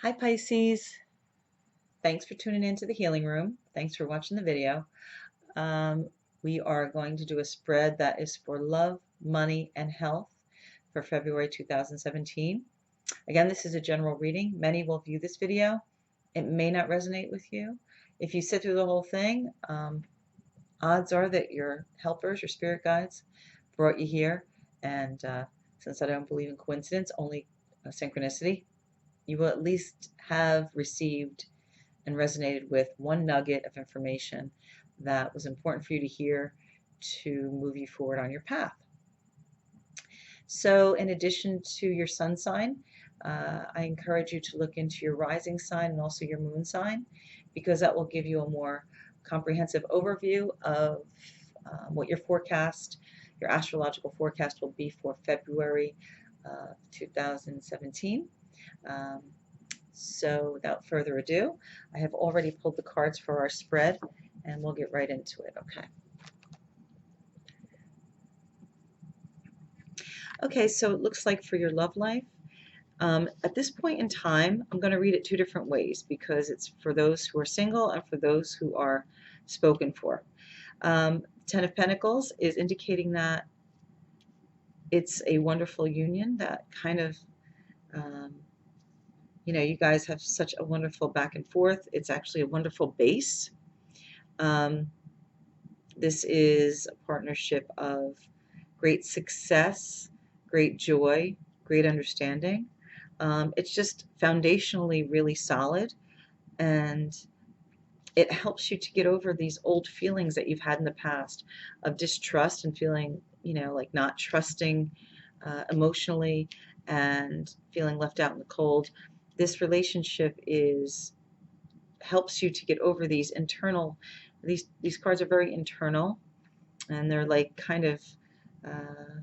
Hi Pisces, thanks for tuning into the healing room. Thanks for watching the video. Um, we are going to do a spread that is for love, money, and health for February 2017. Again, this is a general reading. Many will view this video. It may not resonate with you. If you sit through the whole thing, odds are that your helpers, your spirit guides, brought you here. And since I don't believe in coincidence, only synchronicity, you will at least have received and resonated with one nugget of information that was important for you to hear to move you forward on your path. So in addition to your sun sign, I encourage you to look into your rising sign and also your moon sign, because that will give you a more comprehensive overview of what your astrological forecast will be for February 2017. Um, so without further ado, I have already pulled the cards for our spread, and we'll get right into it, okay? Okay, so it looks like for your love life, at this point in time, I'm going to read it two different ways because it's for those who are single and for those who are spoken for. Ten of Pentacles is indicating that it's a wonderful union that kind of, um, you guys have such a wonderful back and forth. It's actually a wonderful base. This is a partnership of great success, great joy, great understanding. It's just foundationally really solid, and it helps you to get over these old feelings that you've had in the past of distrust and feeling, like not trusting emotionally and feeling left out in the cold. This relationship helps you to get over these these cards are very internal, and they're like kind of uh,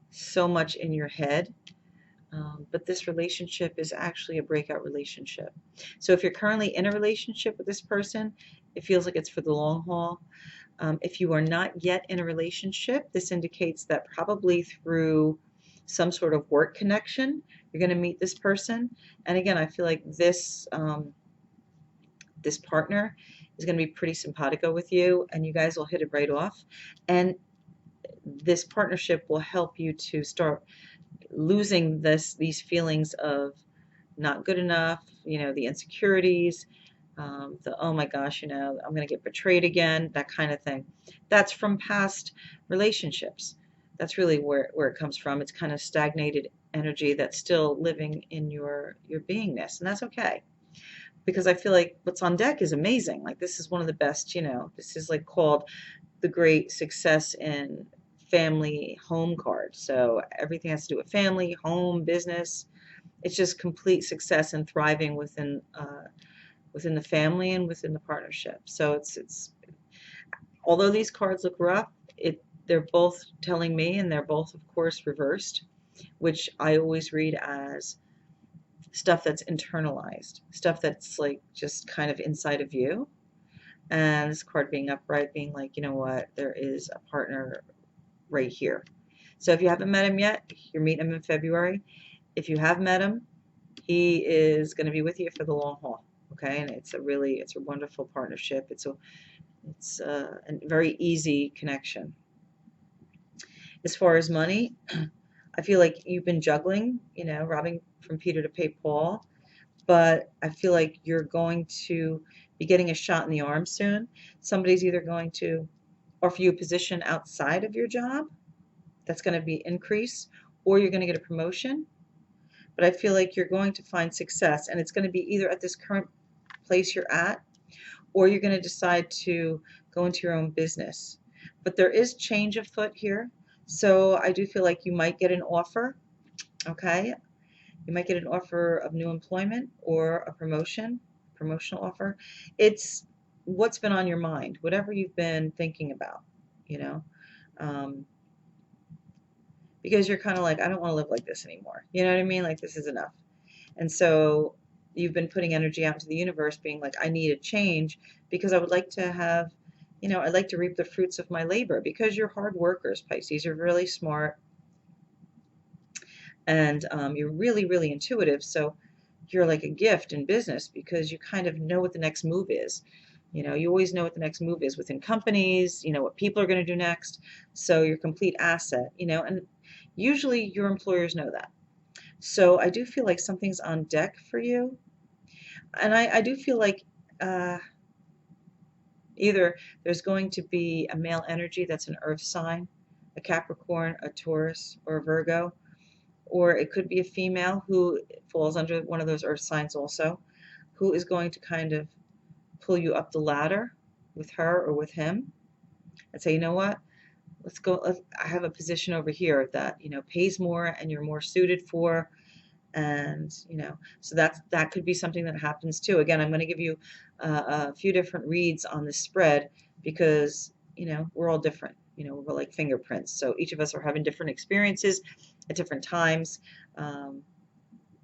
so much in your head. But this relationship is actually a breakout relationship. So if you're currently in a relationship with this person, it feels like it's for the long haul. If you are not yet in a relationship, this indicates that probably through some sort of work connection, you're going to meet this person. And again, I feel like this partner is going to be pretty simpatico with you, and you guys will hit it right off. And this partnership will help you to start losing these feelings of not good enough, the insecurities, the oh my gosh, I'm going to get betrayed again, that kind of thing. That's from past relationships. That's really where it comes from. It's kind of stagnated energy that's still living in your beingness, and that's okay. Because I feel like what's on deck is amazing. Like this is one of the best, this is like called the great success in family home card. So everything has to do with family, home, business. It's just complete success and thriving within the family and within the partnership. So it's although these cards look rough, they're both telling me, and they're both of course reversed, which I always read as stuff that's internalized, stuff that's like just kind of inside of you. And this card being upright, being like, you know what, there is a partner right here. So if you haven't met him yet, you're meeting him in February. If you have met him, he is going to be with you for the long haul. Okay, and it's a wonderful partnership. It's a very easy connection. As far as money, I feel like you've been juggling, robbing from Peter to pay Paul, but I feel like you're going to be getting a shot in the arm soon. Somebody's either going to offer you a position outside of your job that's going to be increased, or you're going to get a promotion. But I feel like you're going to find success, and it's going to be either at this current place you're at, or you're going to decide to go into your own business. But there is change afoot here, so I do feel like you might get an offer, okay? You might get an offer of new employment or a promotional offer. It's what's been on your mind, whatever you've been thinking about, you know, um, because you're kind of like, I don't want to live like this anymore. You know what I mean? Like, this is enough. And so you've been putting energy out into the universe being like, I need a change because I would like to have, I'd like to reap the fruits of my labor, because you're hard workers, Pisces. You're really smart, and you're really, really intuitive. So you're like a gift in business because you kind of know what the next move is. You know, you always know what the next move is within companies, you know, what people are going to do next. So you're a complete asset, you know, and usually your employers know that. So I do feel like something's on deck for you. And I do feel like uh, either there's going to be a male energy that's an earth sign, a Capricorn, a Taurus, or a Virgo, or it could be a female who falls under one of those earth signs also, who is going to kind of pull you up the ladder with her or with him and say, you know what, let's go. I have a position over here that, you know, pays more and you're more suited for. And, you know, so that could be something that happens too. Again, I'm going to give you a few different reads on this spread because, you know, we're all different. You know, we're like fingerprints. So each of us are having different experiences at different times. Um,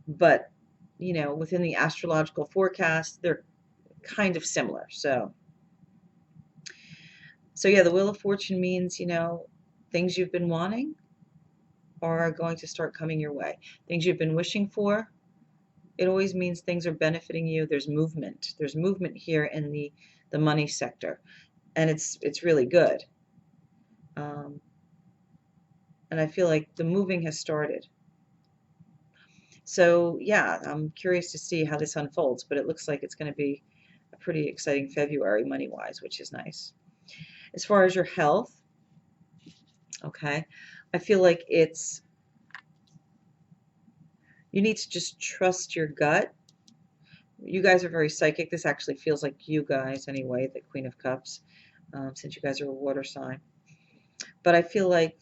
but, you know, within the astrological forecast, they're kind of similar. So yeah, the Wheel of Fortune means, you know, things you've been wanting are going to start coming your way. Things you've been wishing for, it always means things are benefiting you. There's movement. There's movement here in the money sector, and it's really good. Um, and I feel like the moving has started. So yeah, I'm curious to see how this unfolds, but it looks like it's going to be a pretty exciting February money-wise, which is nice. As far as your health, okay, I feel like you need to just trust your gut. You guys are very psychic. This actually feels like you guys anyway, the Queen of Cups, since you guys are a water sign. But I feel like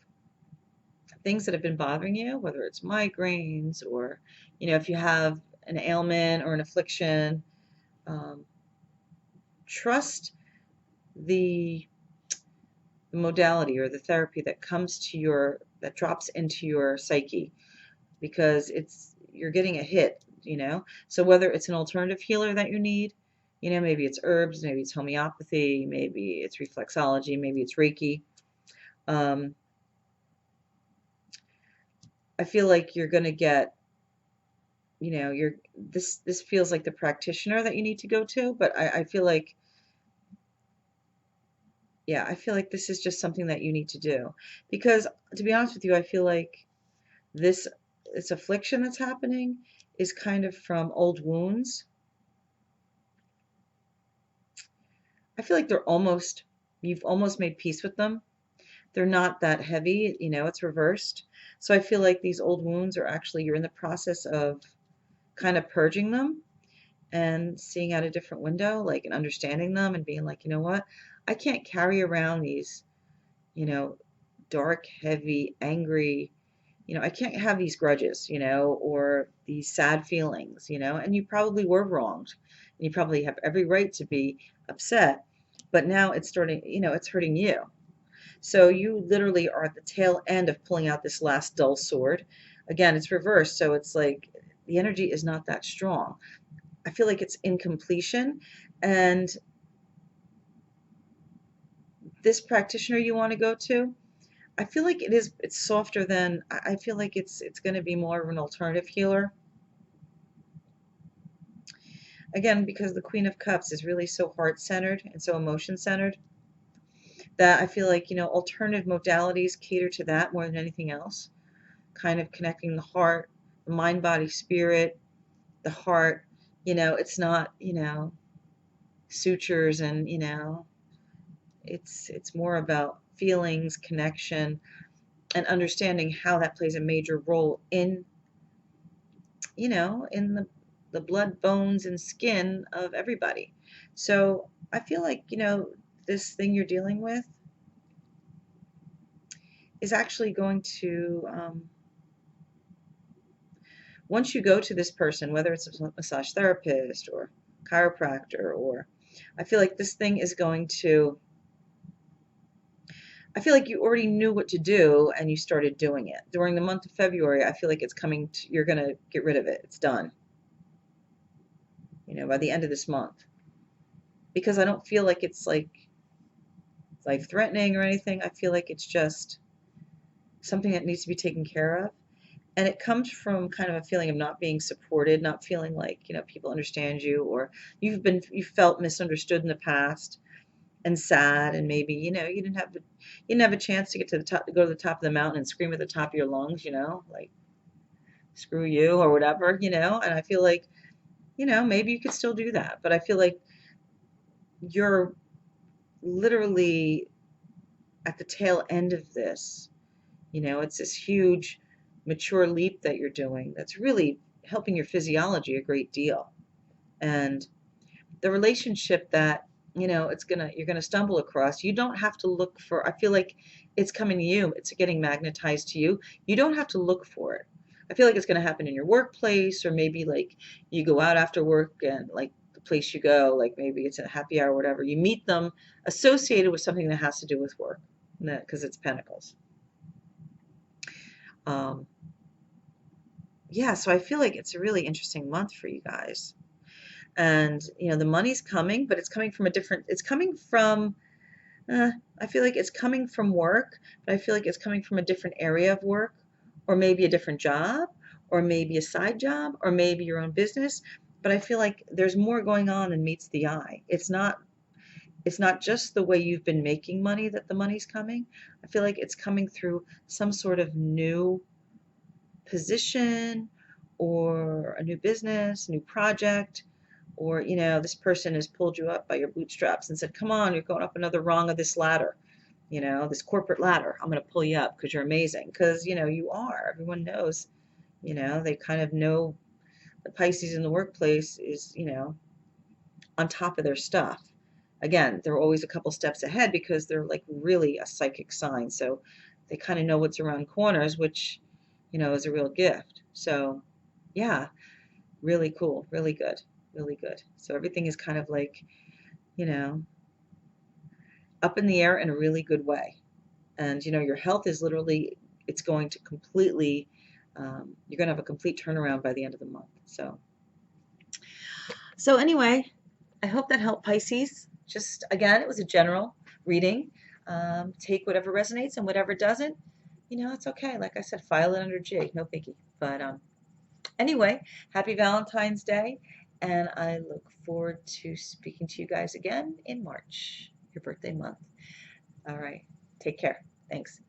things that have been bothering you, whether it's migraines or, you know, if you have an ailment or an affliction, um, trust the, the modality or the therapy that comes to that drops into your psyche because you're getting a hit, you know. So whether it's an alternative healer that you need, you know, maybe it's herbs, maybe it's homeopathy, maybe it's reflexology, maybe it's Reiki. Um, I feel like you're going to get, you know, this feels like the practitioner that you need to go to, but I feel like, yeah, I feel like this is just something that you need to do because to be honest with you, I feel like this this affliction that's happening is kind of from old wounds. I feel like you've almost made peace with them. They're not that heavy, you know, it's reversed. So I feel like these old wounds are actually, you're in the process of kind of purging them and seeing out a different window, like, and understanding them and being like, you know what, I can't carry around these, you know, dark, heavy, angry, you know, I can't have these grudges, you know, or these sad feelings, you know, and you probably were wronged. And you probably have every right to be upset, but now it's starting, you know, it's hurting you. So you literally are at the tail end of pulling out this last dull sword. Again, it's reversed, so it's like the energy is not that strong. I feel like it's in completion, and this practitioner you want to go to, I feel like it's softer than I feel like it's going to be more of an alternative healer. Again, because the Queen of Cups is really so heart-centered and so emotion-centered that I feel like, you know, alternative modalities cater to that more than anything else. Kind of connecting the heart, the mind, body, spirit, the heart. You know, it's not, you know, sutures and, you know, it's more about feelings, connection, and understanding how that plays a major role in, you know, in the blood, bones, and skin of everybody. So I feel like, you know, this thing you're dealing with is actually going to, once you go to this person, whether it's a massage therapist or chiropractor, or I feel like this thing is going to, I feel like you already knew what to do and you started doing it. During the month of February, I feel like it's coming to, you're going to get rid of it. It's done, you know, by the end of this month. Because I don't feel like it's like life threatening or anything. I feel like it's just something that needs to be taken care of. And it comes from kind of a feeling of not being supported, not feeling like, people understand you, or you felt misunderstood in the past and sad, and maybe, you didn't have a chance to get to the top, to go to the top of the mountain and scream at the top of your lungs, like screw you or whatever, and I feel like, maybe you could still do that, but I feel like you're literally at the tail end of this. It's this huge mature leap that you're doing that's really helping your physiology a great deal. And the relationship that, you're gonna stumble across, you don't have to look for. I feel like it's coming to you. It's getting magnetized to you. You don't have to look for it. I feel like it's gonna happen in your workplace, or maybe like you go out after work, and like the place you go, like maybe it's a happy hour or whatever, you meet them associated with something that has to do with work, because it's Pentacles. um, yeah, so I feel like it's a really interesting month for you guys. And the money's coming, but it's coming from, uh, I feel like it's coming from work, but I feel like it's coming from a different area of work, or maybe a different job, or maybe a side job, or maybe your own business. But I feel like there's more going on than meets the eye. It's not just the way you've been making money that the money's coming. I feel like it's coming through some sort of new position, or a new business, new project, or this person has pulled you up by your bootstraps and said, come on, you're going up another rung of this ladder, this corporate ladder. I'm going to pull you up because you're amazing, because you are. Everyone knows. They kind of know the Pisces in the workplace is, on top of their stuff. Again, they're always a couple steps ahead because they're like really a psychic sign, so they kind of know what's around corners, which is a real gift. So yeah, really cool, really good, really good. So everything is kind of like, you know, up in the air in a really good way. And, your health is literally, it's going to completely, you're going to have a complete turnaround by the end of the month. So anyway, I hope that helped, Pisces. Just again, it was a general reading. Take whatever resonates, and whatever doesn't, it's okay. Like I said, file it under G, no biggie. But anyway, happy Valentine's Day, and I look forward to speaking to you guys again in March, your birthday month. All right, take care. Thanks.